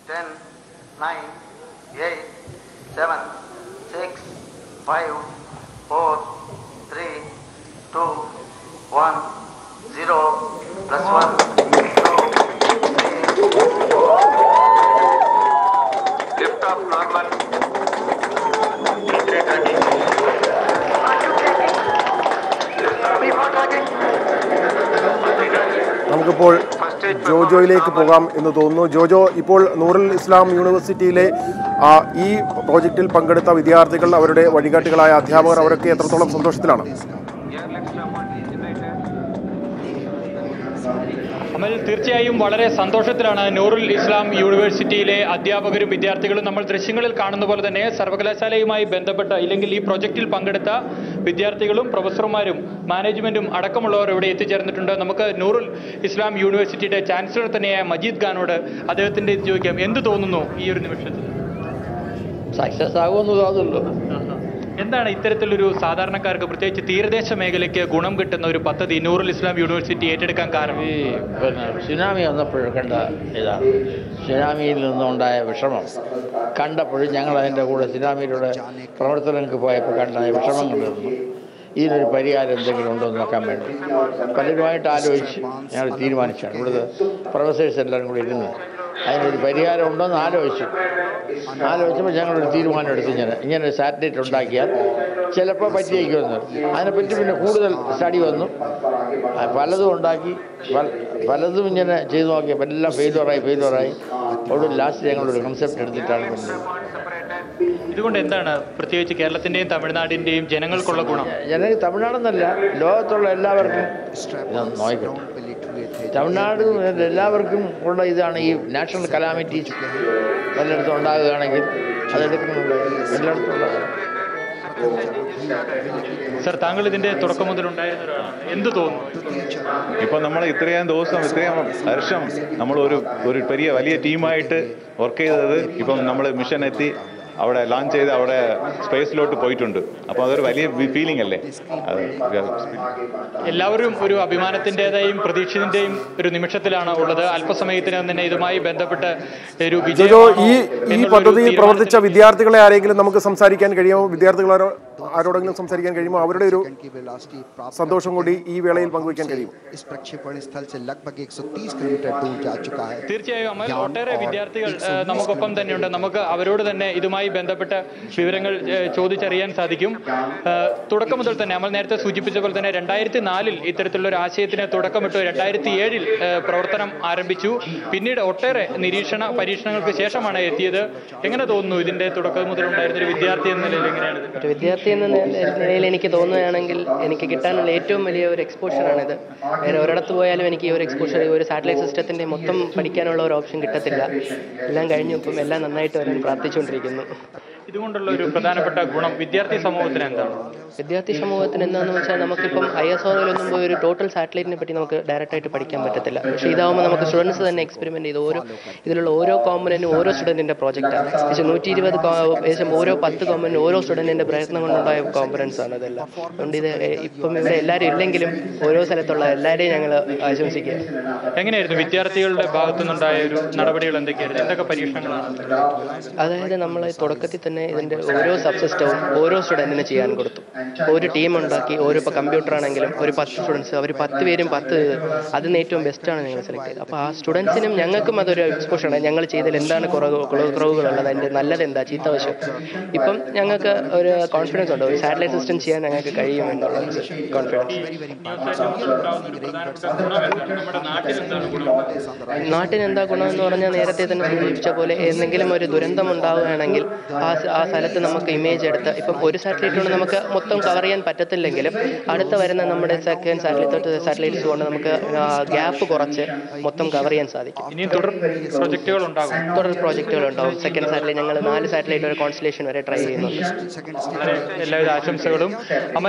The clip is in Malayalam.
10, 9, 8, 7, 6, 5, 4, 3, 2, 1, 0, plus 1, 2, 3, 4. Lift off normal. നമുക്കിപ്പോൾ ജോജോയിലേക്ക് പോകാം എന്ന് തോന്നുന്നു. ജോജോ, ഇപ്പോൾ നൂറുൽ ഇസ്ലാം യൂണിവേഴ്സിറ്റിയിലെ ഈ പ്രോജക്റ്റിൽ പങ്കെടുത്ത വിദ്യാർത്ഥികൾ, അവരുടെ വഴികാട്ടികളായ അധ്യാപകർ, അവരൊക്കെ എത്രത്തോളം സന്തോഷത്തിലാണ്? അമൽ, തീർച്ചയായും വളരെ സന്തോഷത്തിലാണ് നൂറുൽ ഇസ്ലാം യൂണിവേഴ്സിറ്റിയിലെ അധ്യാപകരും വിദ്യാർത്ഥികളും. നമ്മൾ ദൃശ്യങ്ങളിൽ കാണുന്ന പോലെ തന്നെ സർവകലാശാലയുമായി ബന്ധപ്പെട്ട ഇല്ലെങ്കിൽ ഈ പ്രൊജക്റ്റിൽ പങ്കെടുത്ത വിദ്യാർത്ഥികളും പ്രൊഫസർമാരും മാനേജ്മെന്റും അടക്കമുള്ളവർ ഇവിടെ എത്തിച്ചേർന്നിട്ടുണ്ട്. നമുക്ക് നൂറുൽ ഇസ്ലാം യൂണിവേഴ്സിറ്റിയുടെ ചാൻസലർ തന്നെയായ മജീദ് ഖാനോട് അദ്ദേഹത്തിന്റെ ചോദിക്കാം, എന്ത് തോന്നുന്നു ഈ ഒരു നിമിഷത്തിൽ? സക്സസ് ആകുമെന്നുള്ളതല്ലോ. എന്താണ് ഇത്തരത്തിലൊരു സാധാരണക്കാർക്ക്, പ്രത്യേകിച്ച് തീരദേശ മേഖലയ്ക്ക് ഗുണം കിട്ടുന്ന ഒരു പദ്ധതി നൂറുൽ ഇസ്ലാം യൂണിവേഴ്സിറ്റി ഏറ്റെടുക്കാൻ കാരണം? ഈ സുനാമി വന്നപ്പോഴും കണ്ട ഇതാണ്, സുനാമിയിൽ നിന്നുണ്ടായ വിഷമം കണ്ടപ്പോഴും ഞങ്ങൾ അതിൻ്റെ കൂടെ സുനാമിയിലൂടെ പ്രവർത്തനങ്ങൾക്ക് പോയപ്പോൾ കണ്ട വിഷമം കണ്ടിരുന്നു. ഇതിനൊരു പരിഹാരം എന്തെങ്കിലും ഉണ്ടോ എന്ന് നോക്കാൻ വേണ്ടി പലരുമായിട്ട് ആലോചിച്ച് ഞങ്ങൾ തീരുമാനിച്ചാണ്. ഇവിടുത്തെ പ്രൊഫസേഴ്സ് എല്ലാവരും കൂടി ഇരുന്ന് അതിനൊരു പരിഹാരം ഉണ്ടോ എന്ന് ആലോചിച്ചപ്പോൾ ഞങ്ങളൊരു തീരുമാനം എടുത്ത് ഇങ്ങനെ ഒരു സാറ്റലൈറ്റ് ഉണ്ടാക്കിയാൽ ചിലപ്പോൾ പറ്റിയേക്കുമെന്ന്. അതിനെപ്പറ്റി പിന്നെ കൂടുതൽ സ്റ്റഡി വന്നു, പലതും ഉണ്ടാക്കി, പലതും ഇങ്ങനെ ചെയ്തു നോക്കിയപ്പോൾ എല്ലാം ഫെയിലുവറായി ഒടുവിൽ ലാസ്റ്റ് ഞങ്ങളൊരു കൺസെപ്റ്റ് എടുത്തിട്ടാണ് കൊണ്ടുവന്നത്. ഇതുകൊണ്ട് എന്താണ് പ്രത്യേകിച്ച് കേരളത്തിന്റെയും തമിഴ്നാടിന്റെയും ജനങ്ങൾക്കുള്ള ഗുണം? ജനങ്ങൾ തമിഴ്നാടെന്നല്ല, ലോകത്തുള്ള എല്ലാവർക്കും നോക്കട്ടെ, തമിഴ്നാട് എല്ലാവർക്കും ഉള്ള ഇതാണ് ഈ നാഷണൽ കലാമിറ്റീസ് എല്ലായിടത്തും ഉണ്ടാകുകയാണെങ്കിൽ അതെടുക്കുന്നുണ്ട് എല്ലായിടത്തും ഉണ്ടാകും. സർ, താങ്കൾ ഇതിന്റെ തുടക്കം മുതൽ ഉണ്ടായിരുന്ന ഒരാളാണ്, എന്ത് തോന്നുന്നു? ഇപ്പം നമ്മൾ ഇത്രയും ദിവസം ഇത്രയും വർഷം നമ്മൾ ഒരു വലിയ ടീമായിട്ട് വർക്ക് ചെയ്തത് ഇപ്പം നമ്മൾ മിഷൻ എത്തി അവിടെ ലോഞ്ച് ചെയ്ത് അവിടെ സ്പേസിലോട്ട് പോയിട്ടുണ്ട്. അപ്പോൾ അതൊരു വലിയ ഫീലിംഗ് അല്ലേ? എല്ലാവരും ഒരു അഭിമാനത്തിൻ്റെതായും പ്രതീക്ഷത്തിന്റെയും ഒരു നിമിഷത്തിലാണ് ഉള്ളത്. അല്പസമയത്തിനകം തന്നെ ഇതുമായി ബന്ധപ്പെട്ട് ഒരു ഈ പദ്ധതിയിൽ പ്രവർത്തിച്ച വിദ്യാർത്ഥികളെ ആരെങ്കിലും നമുക്ക് സംസാരിക്കാൻ കഴിയുമോ? വിദ്യാർത്ഥികളോ ആരോടെങ്കിലും സംസാരിക്കാൻ കഴിയുമോ? അവരുടെ ഒരു സന്തോഷം കൂടി ഈ വേളയിൽ പങ്കുവയ്ക്കാൻ കഴിയും. തീർച്ചയായും അമൽ, ഒട്ടേറെ വിദ്യാർത്ഥികൾ നമുക്കൊപ്പം തന്നെയുണ്ട്. നമുക്ക് അവരോട് തന്നെ ഇതുമായി ബന്ധപ്പെട്ട വിവരങ്ങൾ ചോദിച്ചറിയാൻ സാധിക്കും. തുടക്കം മുതൽ തന്നെ അമൽ നേരത്തെ സൂചിപ്പിച്ച പോലെ തന്നെ 2004 ഇത്തരത്തിലുള്ള ഒരു ആശയത്തിന് തുടക്കമിട്ടു. 2007 പ്രവർത്തനം ആരംഭിച്ചു. പിന്നീട് ഒട്ടേറെ നിരീക്ഷണ പരീക്ഷണങ്ങൾക്ക് ശേഷമാണ് എത്തിയത്. എങ്ങനെ തോന്നുന്നു ഇതിന്റെ തുടക്കം മുതൽ ഉണ്ടായിരുന്ന ഒരു വിദ്യാർത്ഥി എന്ന നിലയിൽ? എങ്ങനെയാണ് ഒരു വിദ്യാർത്ഥി എന്ന നിലയിൽ എനിക്ക് തോന്നുകയാണെങ്കിൽ എനിക്ക് കിട്ടാനുള്ള ഏറ്റവും വലിയ ഒരു എക്സ്പോഷറാണിത്. വേറെ ഒരിടത്ത് പോയാലും എനിക്ക് ഈ ഒരു എക്സ്പോഷർ, ഈ ഒരു സാറ്റലൈറ്റ് സിസ്റ്റത്തിന്റെ മൊത്തം പഠിക്കാനുള്ള ഒരു ഓപ്ഷൻ കിട്ടത്തില്ല. എല്ലാം കഴിഞ്ഞു, ഇപ്പം എല്ലാം നന്നായിട്ട് വരാൻ പ്രാർത്ഥിച്ചുകൊണ്ടിരിക്കുന്നു. ഇതുകൊണ്ടുള്ള ഒരു പ്രധാനപ്പെട്ട ഗുണം വിദ്യാർത്ഥി സമൂഹത്തിന് എന്താണ്? വിദ്യാർത്ഥി സമൂഹത്തിന് എന്താണെന്ന് വെച്ചാൽ നമുക്കിപ്പം ISROയിലൊന്നും പോയി ഒരു ടോട്ടൽ സാറ്റലൈറ്റിനെ പറ്റി നമുക്ക് ഡയറക്റ്റായിട്ട് പഠിക്കാൻ പറ്റത്തില്ല. പക്ഷേ ഇതാവുമ്പോൾ നമുക്ക് സ്റ്റുഡൻസ് തന്നെ എക്സ്പെരിമെന്റ് ചെയ്ത് ഇതിലുള്ള ഓരോ കോമ്പനന്റും ഓരോ സ്റ്റുഡന്റിന്റെ പ്രോജക്റ്റാണ്. 120 ഓരോ 10 കോമ്പനന്റ് ഓരോ സ്റ്റുഡന്റിന്റെ പ്രയത്നം കൊണ്ടുണ്ടായ കോമ്പനൻസ് ആണ് ഇതെല്ലാം. അതുകൊണ്ട് ഇത് ഇപ്പം ഇവിടെ എല്ലാവരും ഇല്ലെങ്കിലും ഓരോ സ്ഥലത്തുള്ള എല്ലാവരെയും ഞങ്ങൾ ആശംസിക്കുക. എങ്ങനെയായിരുന്നു വിദ്യാർത്ഥികളുടെ ഭാഗത്തു നിന്നുണ്ടായ ഒരു നടപടികൾ? എന്തൊക്കെയായിരുന്നു? എന്തൊക്കെ പരീക്ഷണങ്ങളാണ്? അതായത് നമ്മൾ തുടക്കത്തിൽ തന്നെ ഇതിന്റെ ഓരോ സബ്സിസ്റ്റവും ഓരോ സ്റ്റുഡന്റിന് ചെയ്യാൻ കൊടുത്തു. ഒരു ടീം ഉണ്ടാക്കി, ഇപ്പോൾ കമ്പ്യൂട്ടർ ആണെങ്കിലും ഒരു 10 സ്റ്റുഡൻസ്, അവർ 10 പേരും 10 അതിന് ഏറ്റവും ബെസ്റ്റാണ് ഞങ്ങൾ സെലക്ട് ചെയ്തത്. അപ്പോൾ ആ സ്റ്റുഡൻസിനും ഞങ്ങൾക്കും അതൊരു എക്സ്പോഷറാണ്. ഞങ്ങൾ ചെയ്തതിൽ എന്താണ് കുറവുകളുള്ളത്, അതിൻ്റെ നല്ലതെന്താ, ചീത്തവശം. ഇപ്പം ഞങ്ങൾക്ക് ഒരു കോൺഫിഡൻസ് ഉണ്ട്, ഒരു സാറ്റലൈറ്റ് സിസ്റ്റം ചെയ്യാൻ ഞങ്ങൾക്ക് കഴിയുമെന്നുള്ള കോൺഫിഡൻസ്. നാട്ടിന് എന്താ ഗുണമെന്ന് പറഞ്ഞാൽ നേരത്തെ തന്നെ സൂചിപ്പിച്ച പോലെ എന്തെങ്കിലും ഒരു ദുരന്തം ഉണ്ടാവുകയാണെങ്കിൽ ആ സ്ഥലത്ത് നമുക്ക് ഇമേജ് എടുത്ത്, ഇപ്പം ഒരു സാറ്റലൈറ്റ് കൊണ്ട് നമുക്ക് മൊത്തം കവർ ചെയ്യാൻ പറ്റത്തില്ലെങ്കിലും അടുത്ത വരുന്ന നമ്മുടെ സെക്കൻഡ് സാറ്റലൈറ്റ്സ് കൊണ്ട് നമുക്ക് ഗ്യാപ്പ് കുറച്ച് മൊത്തം കവർ ചെയ്യാൻ സാധിക്കും. ഇനി തുടർ പ്രോജക്റ്റുകൾ ഉണ്ടാവും. സെക്കൻഡ് സാറ്റലൈറ്റ് ഞങ്ങൾ 4 സാറ്റലൈറ്റ് ഒരു കോൺസ്റ്റലേഷൻ വരെ ട്രൈ ചെയ്യുന്നുണ്ട്. എല്ലാവിധ ആശംസകളും. അമൽ,